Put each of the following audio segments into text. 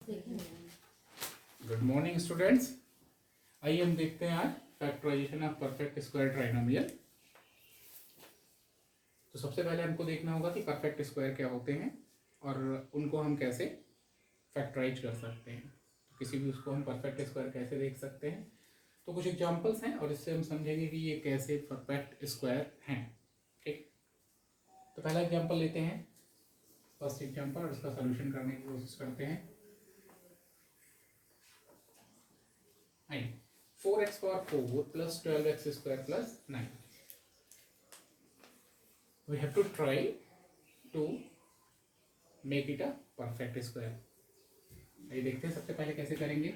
Good morning students. आइए हम देखते हैं आज factorisation of perfect square trinomial. तो सबसे पहले हमको देखना होगा कि परफेक्ट स्क्वायर क्या होते हैं और उनको हम कैसे फैक्टराइज कर सकते हैं। तो किसी भी उसको हम परफेक्ट स्क्वायर कैसे देख सकते हैं, तो कुछ एग्जांपल्स हैं और इससे हम समझेंगे कि ये कैसे परफेक्ट स्क्वायर हैं। ठीक, तो पहला एग्जांपल लेते हैं, फर्स्ट एग्जांपल, और इसका सॉल्यूशन करने की कोशिश करते हैं। 4x power 4 plus 12x square plus 9. We have to try to make it a perfect square. आइए देखते हैं सबसे पहले कैसे करेंगे।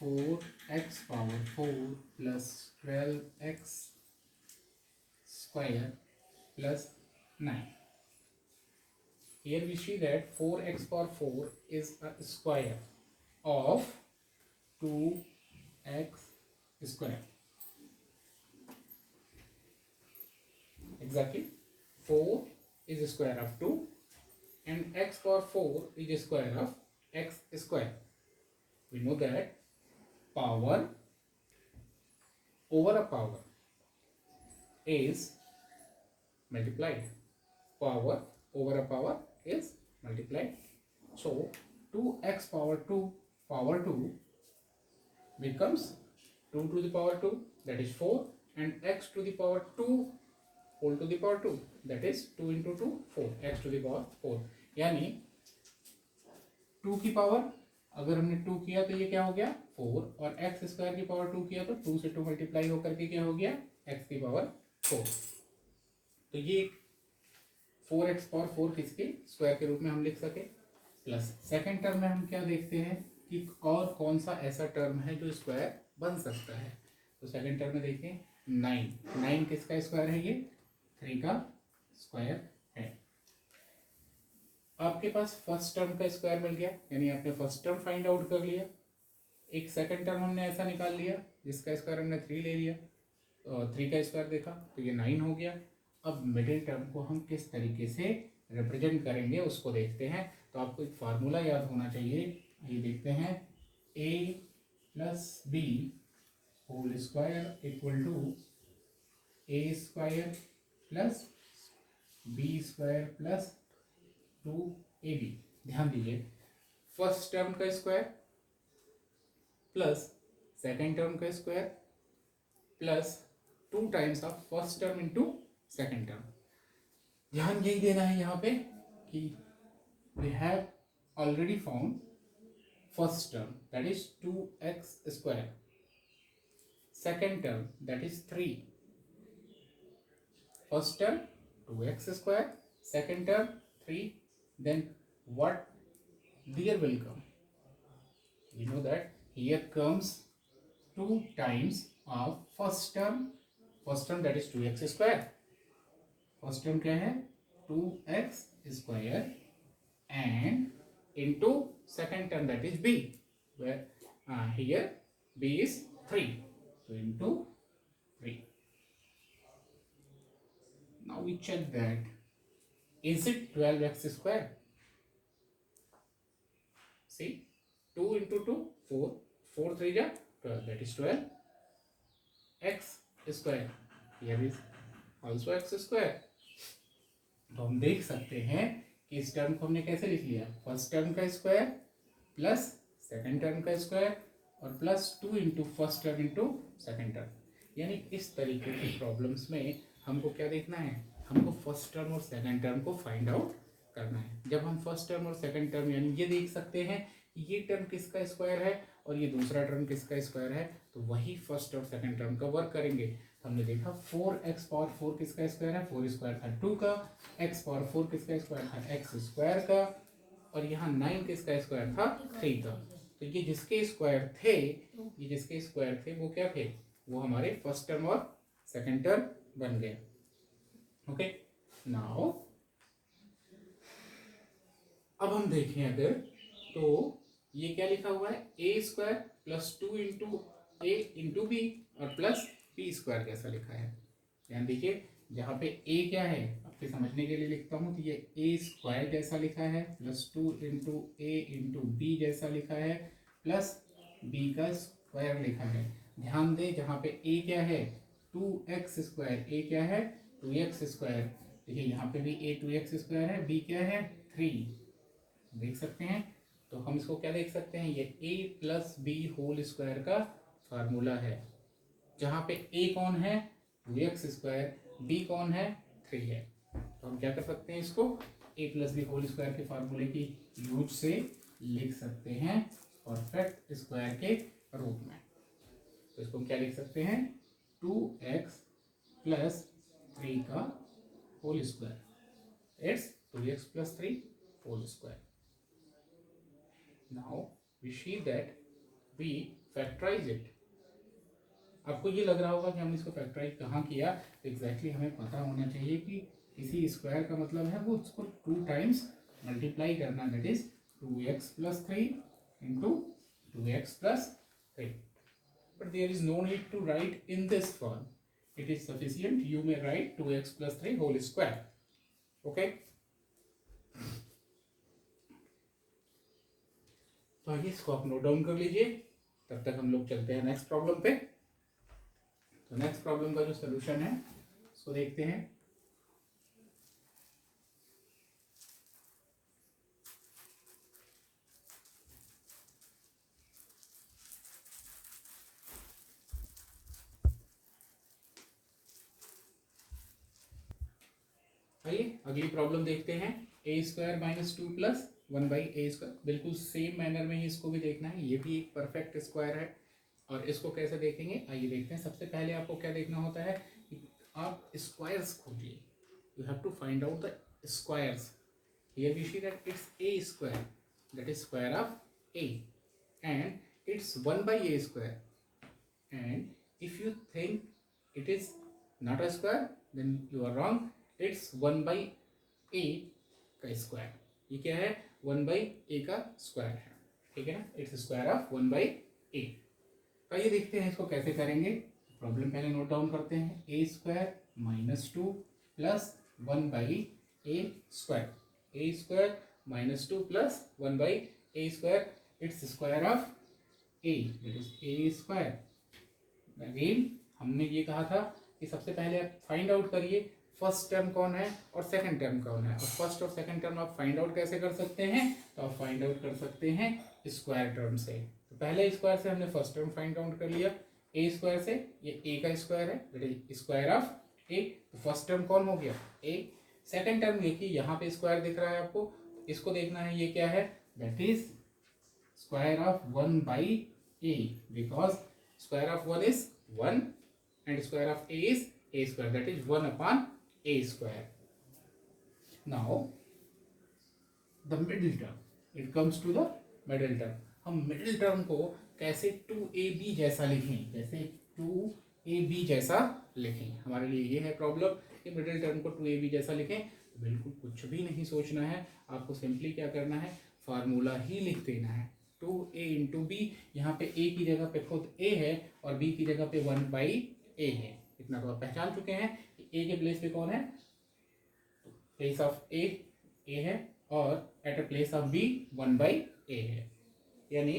4x power 4 plus 12x square plus 9. Here we see that 4x power 4 is a square of 2x square. Exactly, 4 is a square of 2 and x power 4 is a square of x square. We know that power over a power is multiplied. Power over a power is multiplied. So 2x power 2 becomes 2 to the power 2, that is 4, and x to the power 2 whole to the power 2, that is 2 into 2 4, x to the power 4। यानी 2 की power अगर हमने 2 किया तो ये क्या हो गया 4, और x स्क्वायर की पावर 2 किया तो 2 से 2 मल्टीप्लाई होकर के क्या हो गया x की पावर 4। तो ये 4x पावर 4 किसके स्क्वायर के रूप में हम लिख सके। प्लस सेकेंड टर्म में हम क्या देखते हैं कि और कौन सा ऐसा टर्म है जो स्क्वायर बन सकता है। तो सेकेंड टर्म में देखिए 9 किसका स्क्वायर है, ये 3 का स्क्वायर है। आपके पास फर्स्ट टर्म का स्क्वायर मिल गया, यानी आपने फर्स्ट टर्म फाइंड आउट कर लिया। एक सेकंड टर्म हमने ऐसा निकाल लिया जिसका स्क्वायर हमने 3 ले लिया, 3 का स्क्वायर देखा तो ये 9 हो गया। अब मिडिल टर्म को हम किस तरीके से रिप्रेजेंट करेंगे उसको देखते हैं। तो आपको एक फार्मूला याद होना चाहिए, ये देखते हैं a plus b whole square equal to a square plus b square plus 2ab। ध्यान दीजिए, फर्स्ट टर्म का स्क्वायर प्लस सेकेंड टर्म का square plus 2 times of first term into second term. ध्यान यही देना है यहाँ पे कि we have already found first term that is 2x square, second term that is 3, first term 2x square, second term 3, then what there will come? We know that here comes 2 times of first term that is 2x square. First term क्या है 2x square and into second term that is b, where here b is 3, so into 3. Now we check that is it 12x square. See, 2 into 2 4, 4 3 ja 12, that is 12x square. Here is also x square. तो हम देख सकते हैं कि इस term को हमने कैसे लिख लिया, फर्स्ट टर्म का स्क्वायर प्लस सेकेंड टर्म का स्क्वायर और plus 2 into first term into second term. यानी इस तरीके की प्रॉब्लम्स में हमको क्या देखना है, हमको फर्स्ट टर्म और सेकंड टर्म को फाइंड आउट करना है। जब हम फर्स्ट टर्म और सेकंड टर्म यानी ये देख सकते हैं ये टर्म किसका स्क्वायर है और ये दूसरा टर्म किसका स्क्वायर है, तो वही फर्स्ट और सेकंड टर्म का वर्क करेंगे। तो हमने देखा 4x पावर 4 किसका स्क्वायर है, 4 स्क्वायर था 2 का, x पावर 4 किसका स्क्वायर था x स्क्वायर का, और यहाँ 9 किसका स्क्वायर था 3 का। तो ये जिसके स्क्वायर थे वो क्या थे, वो हमारे फर्स्ट टर्म और सेकंड टर्म बन गए। ओके, नाउ अब हम देखें अगर तो ये क्या लिखा हुआ है a square plus 2 into a into b और प्लस बी स्क्वायर कैसा लिखा है। ध्यान देखिए, जहाँ पे a क्या है फिर समझने के लिए लिखता हूँ, तो ये ए स्क्वायर जैसा लिखा है plus 2 into a into B जैसा लिखा है प्लस बी का स्क्वायर लिखा है। ध्यान दें जहाँ पे ए क्या है 2x स्क्वायर, ए क्या है 2x स्क्वायर। देखिए यहाँ पे भी ए 2x स्क्वायर है, बी क्या है 3, देख सकते हैं। तो हम इसको क्या देख सकते हैं, ये a plus b whole square का फार्मूला है, जहाँ पे a कौन है 2x स्क्वायर, b कौन है 3 है। तो हम क्या कर सकते हैं, इसको a plus b whole square के फार्मूले की यूज से लिख सकते हैं परफेक्ट स्क्वायर के रूप में। तो इसको हम क्या लिख सकते हैं 2x प्लस 3 का whole square, it's 2x plus 3 whole square. Now we see that we factorize it. आपको ये लग रहा होगा कि हमने इसको फैक्टराइज कहाँ किया, तो एग्जैक्टली हमें पता होना चाहिए कि किसी स्क्वायर का मतलब है वो उसको 2 टाइम्स मल्टीप्लाई करना, that is 2x plus 3 into 2x plus 3। But there is no need to write in this form, it is sufficient you may write 2x plus 3 whole square. Okay, तो आइए इसको आप नोट डाउन कर लीजिए, तब तक हम लोग चलते हैं नेक्स्ट प्रॉब्लम पे। तो नेक्स्ट प्रॉब्लम का जो सोल्यूशन है उसको देखते हैं। आइए अगली प्रॉब्लम देखते हैं। A square minus 2 plus 1 by a square, बिल्कुल सेम मैनर में ही इसको भी देखना है। ये भी एक परफेक्ट स्क्वायर है, और इसको कैसे देखेंगे आइए देखते हैं। सबसे पहले आपको क्या देखना होता है कि आप स्क्वायर्स खोजिए, you have to find out the squares. Here we see that it's a square, that is square of a, and it's 1 by a square, and if you think it is not a square then you are wrong, it's 1 by a का square. ये क्या है 1 by a का square है, ठीक है ना, it's square of 1 by ए। आइए देखते हैं इसको कैसे करेंगे। प्रॉब्लम पहले नोट डाउन करते हैं, a square minus 2 plus 1 by a square, a square minus 2 plus 1 by a square, it's square of a, it is a square. Again हमने ये कहा था कि सबसे पहले आप फाइंड आउट करिए फर्स्ट टर्म कौन है और सेकंड टर्म कौन है, और फर्स्ट और सेकंड टर्म आप फाइंड आउट कैसे कर सकते हैं, तो आप फाइंड आउट कर सकते हैं स्क्वायर टर्म से। तो पहले स्क्वायर से हमने फर्स्ट टर्म फाइंड आउट कर लिया, ए स्क्वायर से, ये ए का स्क्वायर है, दैट इज स्क्वायर ऑफ ए। तो फर्स्ट टर्म कौन हो गया ए। सेकंड टर्म देखिए यहाँ पे स्क्वायर दिख रहा है आपको, इसको देखना है ये क्या है, that is square of 1 by a, because square of 1 is 1 and square of a is a square, that is 1 upon a square. Now the middle term, it comes to the middle term. हम middle term को कैसे 2ab जैसा लिखें, कैसे 2ab जैसा लिखें, हमारे लिए ये है प्रॉब्लम कि मिडिल टर्म को 2ab जैसा लिखें। तो बिल्कुल कुछ भी नहीं सोचना है, आपको सिंपली क्या करना है, फार्मूला ही लिख देना है 2a इंटू बी। यहाँ पे a की जगह पे खुद a है और b की जगह पे 1 बाई a है, इतना तो आप पहचान चुके हैं कि a के प्लेस पे कौन है, प्लेस ऑफ a है, और at a place of b 1 by a है। यानी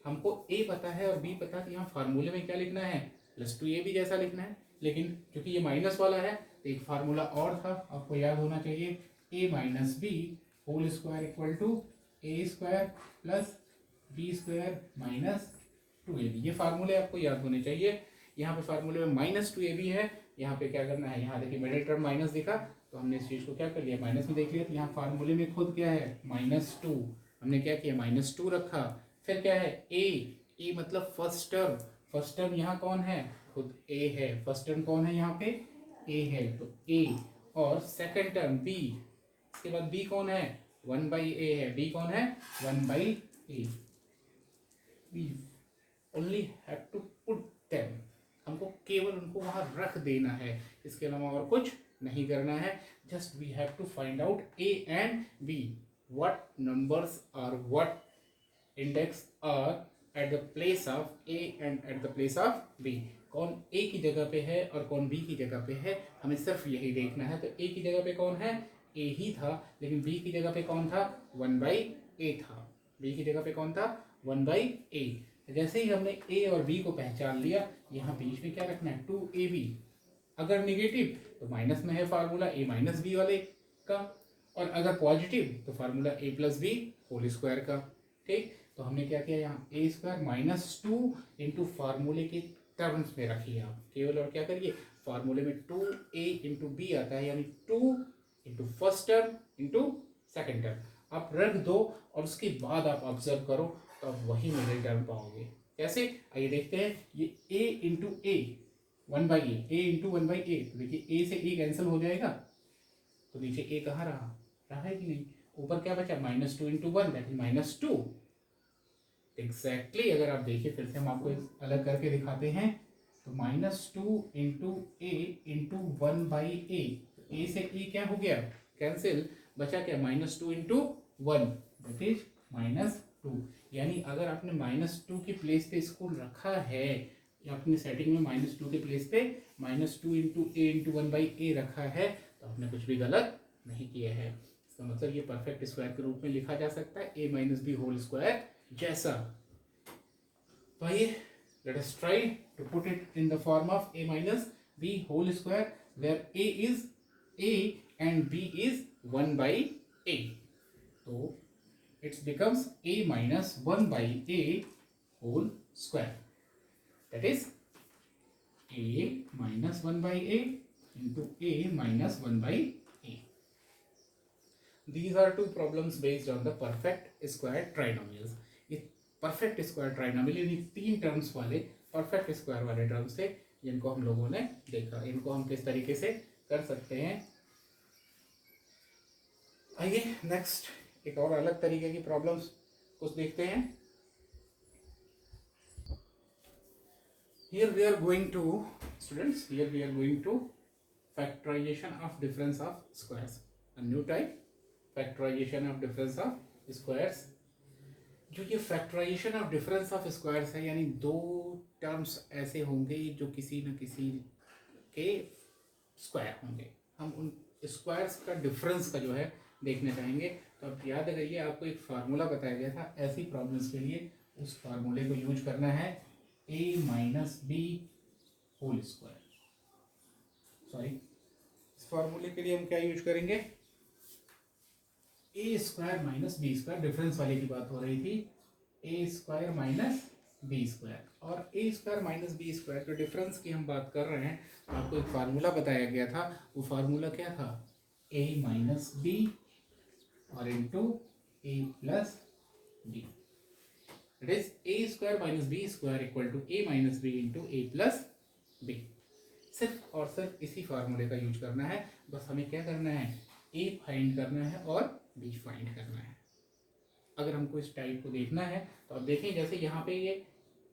हमको a पता है और b पता है, तो यहाँ फार्मूले में क्या लिखना है, प्लस 2ab जैसा लिखना है। लेकिन क्योंकि ये माइनस वाला है तो एक फार्मूला और था, आपको याद होना चाहिए, a minus b whole square equal to a square plus b square minus 2ab। ये फार्मूले आपको याद होने चाहिए। यहाँ पे फार्मूले में माइनस 2ab है, यहाँ पे क्या करना है, यहाँ देखिए मिडिल टर्म माइनस दिखा तो हमने इस चीज़ को क्या कर लिया, माइनस में देख लिया। तो यहाँ फार्मूले में खुद क्या है -2, हमने क्या किया -2 रखा। फिर क्या है ए मतलब फर्स्ट टर्म, फर्स्ट टर्म यहाँ कौन है, खुद ए है, फर्स्ट टर्म कौन है यहाँ पे ए है, तो ए, और सेकंड टर्म बी, इसके बाद बी कौन है 1 बाई ए है, बी कौन है 1 by a. We only have to put them, हमको केवल उनको वहां रख देना है, इसके अलावा और कुछ नहीं करना है। Just we have to find out a and b, what numbers are what index are at the place of A and at the place of B. कौन ए की जगह पे है और कौन बी की जगह पे है, हमें सिर्फ यही देखना है। तो ए की जगह पे कौन है, ए ही था, लेकिन बी की जगह पे कौन था, 1/a था। बी की जगह पे कौन था, 1/a। जैसे ही हमने ए और बी को पहचान लिया, यहाँ बीच में क्या रखना है, 2ab। अगर निगेटिव तो माइनस में है फार्मूला a माइनस बी वाले का, और अगर पॉजिटिव तो formula a plus b whole square का। ठीक, तो हमने क्या किया, यहाँ ए स्क्वायर माइनस 2 इंटू फार्मूले के टर्म्स में रखिए आप केवल, और क्या करिए, फार्मूले में 2a इंटू बी आता है, यानी 2 into first term into second term आप रख दो, और उसके बाद आप ऑब्जर्व करो तो आप वही मिडिल टर्म पाओगे। कैसे, आइए देखते हैं। ये a into A 1/a, a into 1/a, तो देखिए a से a कैंसिल हो जाएगा, तो नीचे a कहाँ रहा, रहा है कि नहीं, ऊपर क्या बचा, -2 इंटू 1 दैट इज -2। एग्जैक्टली अगर आप देखिए, फिर से हम आपको अलग करके दिखाते हैं, तो -2 इंटू ए इंटू 1/a, ए से ए क्या हो गया, कैंसिल, बचा क्या, -2 इंटू 1 दैट इज -2। यानी अगर आपने -2 की प्लेस पे इसको रखा है, या अपनी सेटिंग में -2 के प्लेस पे -2 इंटू ए इंटू 1/a रखा है, तो आपने कुछ भी गलत नहीं किया है। इसका मतलब ये परफेक्ट स्क्वायर के रूप में लिखा जा सकता है, a minus b whole square जैसा। तो आइए, let us try to put it in the form of a minus b whole square, where a is a and b is 1/a, तो it becomes a minus 1/a whole square, that is a minus 1/a into a minus 1/a. These are two problems based on the perfect square trinomials. ये perfect square trinomial यानी 3 terms वाले perfect square वाले terms थे, जिनको हम लोगों ने देखा। इनको हम किस तरीके से कर सकते हैं, आइए नेक्स्ट एक और अलग तरीके की प्रॉब्लम्स कुछ देखते हैं। Here we are going to, students, here we are going to factorization of difference of squares, a new type, factorization of difference of squares। जो ये factorisation of difference of squares है, यानी दो टर्म्स ऐसे होंगे जो किसी न किसी के स्क्वायर होंगे, हम उन स्क्वायर्स का डिफरेंस का जो है देखना चाहेंगे। तो अब याद करिए, आपको एक फार्मूला बताया गया था ऐसी प्रॉब्लम्स के लिए, उस फार्मूले को यूज करना है, a minus b whole square. Sorry, इस फार्मूले के लिए हम क्या यूज करेंगे, a square minus b square, difference वाले की बात हो रही थी, a square minus b square, और a square minus b square जो डिफरेंस की हम बात कर रहे हैं, तो आपको एक फार्मूला बताया गया था, वो फार्मूला क्या था, ए माइनस बी और into a plus b, it is a square minus b square equal to a minus b into a plus b. सिर्फ और सिर्फ इसी फार्मूले का यूज करना है, बस हमें क्या करना है, ए फाइंड करना है और बी फाइंड करना है। अगर हमको इस टाइप को देखना है तो अब देखें, जैसे यहाँ पे ये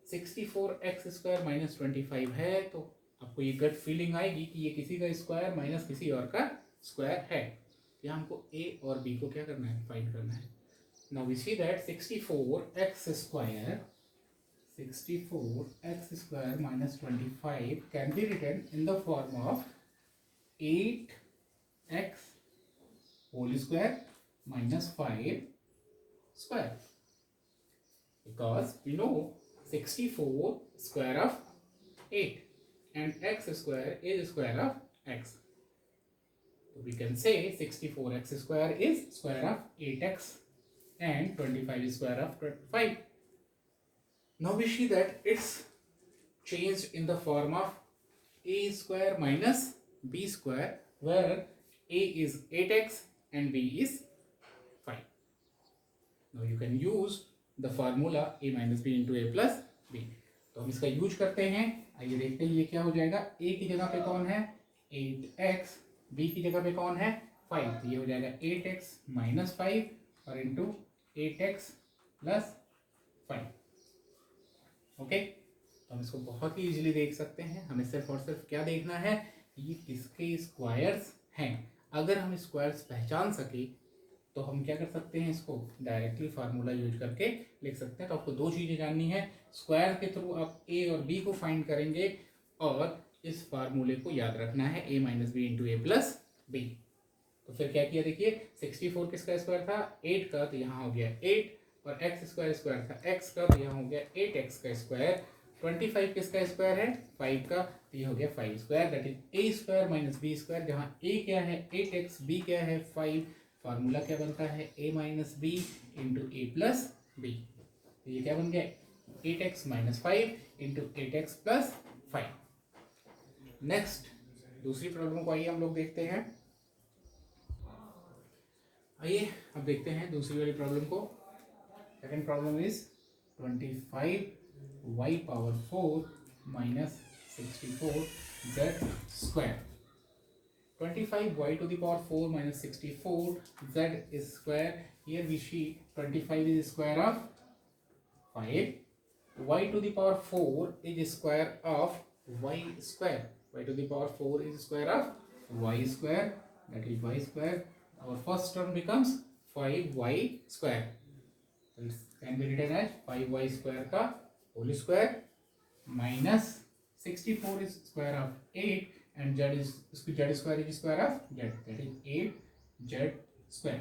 64x स्क्वायर माइनस 25 है, तो आपको ये गट फीलिंग आएगी कि ये किसी का स्क्वायर माइनस किसी और का स्क्वायर है। यहाँ हमको a और b को क्या करना है, फाइंड करना है। Now we see that 64x square minus 25 can be written in the form of 8x whole square minus 5 square, because we know 64 square of 8 and x square is square of x, so we can say 64x square is square of 8x and 25 is square of 5. Now we see that it's changed in the form of a square minus b square, where a is 8x and b is 5. Now you can use the formula a minus b into a plus b. तो हम इसका use करते हैं। आइए देखते हैं ये क्या हो जाएगा। a की जगह पे कौन है 8x, b की जगह पे कौन है 5, तो ये हो जाएगा 8x माइनस 5 और इंटू 8x प्लस 5। ओके, तो हम इसको बहुत ही इजीली देख सकते हैं। हमें सिर्फ और सिर्फ क्या देखना है, ये किसके स्क्वायर्स हैं। अगर हम स्क्वायर्स पहचान सके तो हम क्या कर सकते हैं, इसको डायरेक्टली फार्मूला यूज करके लिख सकते हैं। तो आपको दो चीज़ें जाननी है, स्क्वायर के थ्रू आप ए और बी को फाइंड करेंगे, और इस फार्मूले को याद रखना है a minus b into a plus b. तो फिर क्या किया देखिए, 64 किसका स्क्वायर था 8 का, तो यहाँ हो गया 8, और एक्स स्क्वायर स्क्वायर था x का, तो यहाँ हो गया 8x का स्क्वायर। 25 किसका स्क्वायर है 5 का, तो ये हो गया 5 square, that is a square minus b square, जहाँ a क्या है 8x, b क्या है 5, फार्मूला क्या बनता है a minus b into a plus b. तो ये क्या बन गया 8x minus 5 into 8x plus 5। Next दूसरी प्रॉब्लम को आइए हम लोग देखते हैं। आइए अब देखते हैं दूसरी वाली प्रॉब्लम को। Second problem is 25y power 4 minus 64z square. 25y to the power 4 minus 64z is square. Here we see 25 is square of 5. Y to the power 4 is square of y square. Y to the power 4 is square of y square. That is y square. Our first term becomes 5y square. It can be written as 5y square का whole square minus 64 is square of 8 and z square is square of z, that is 8z square।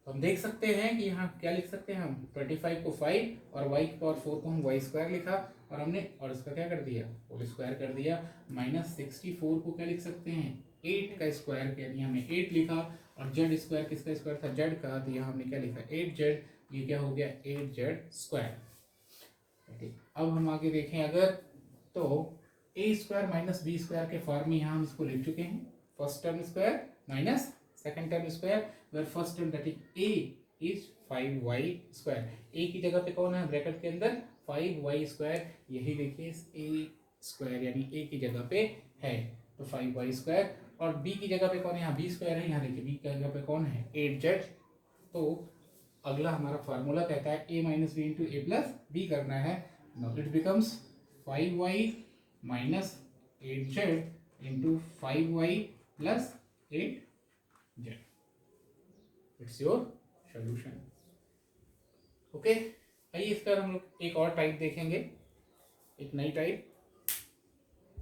तो हम देख सकते हैं कि यहाँ क्या लिख सकते हैं हम 25 को 5 और y की पावर 4 को हम y स्क्वायर लिखा, और हमने और इसका क्या कर दिया होल स्क्वायर कर दिया, माइनस 64 को क्या लिख सकते हैं 8 का स्क्वायर कह दिया, हमने 8 लिखा, और z स्क्वायर किसका स्क्वायर था z का, तो यहाँ हमने क्या लिखा 8z, ये क्या हो गया 8z स्क्वायर। अब हम आगे देखें अगर, तो a square minus b square के फॉर्म में यहाँ हम इसको लिख चुके हैं, first term square minus second term square, where first term that is a is 5y square. a की जगह पे कौन है ब्रैकेट के अंदर 5y स्क्वायर, यही देखिए a स्क्वायर यानी a की जगह पे है तो 5y स्क्वायर, और b की जगह पे कौन है यहाँ b स्क्वायर है, यहाँ देखिए b की जगह पे कौन है 8z। तो अगला हमारा फार्मूला कहता है a minus b into a plus b करना है। Now it becomes 5y minus 8z into 5y plus 8z। It's your solution. Okay, आइए इसका हम लोग एक और टाइप देखेंगे, एक नई टाइप।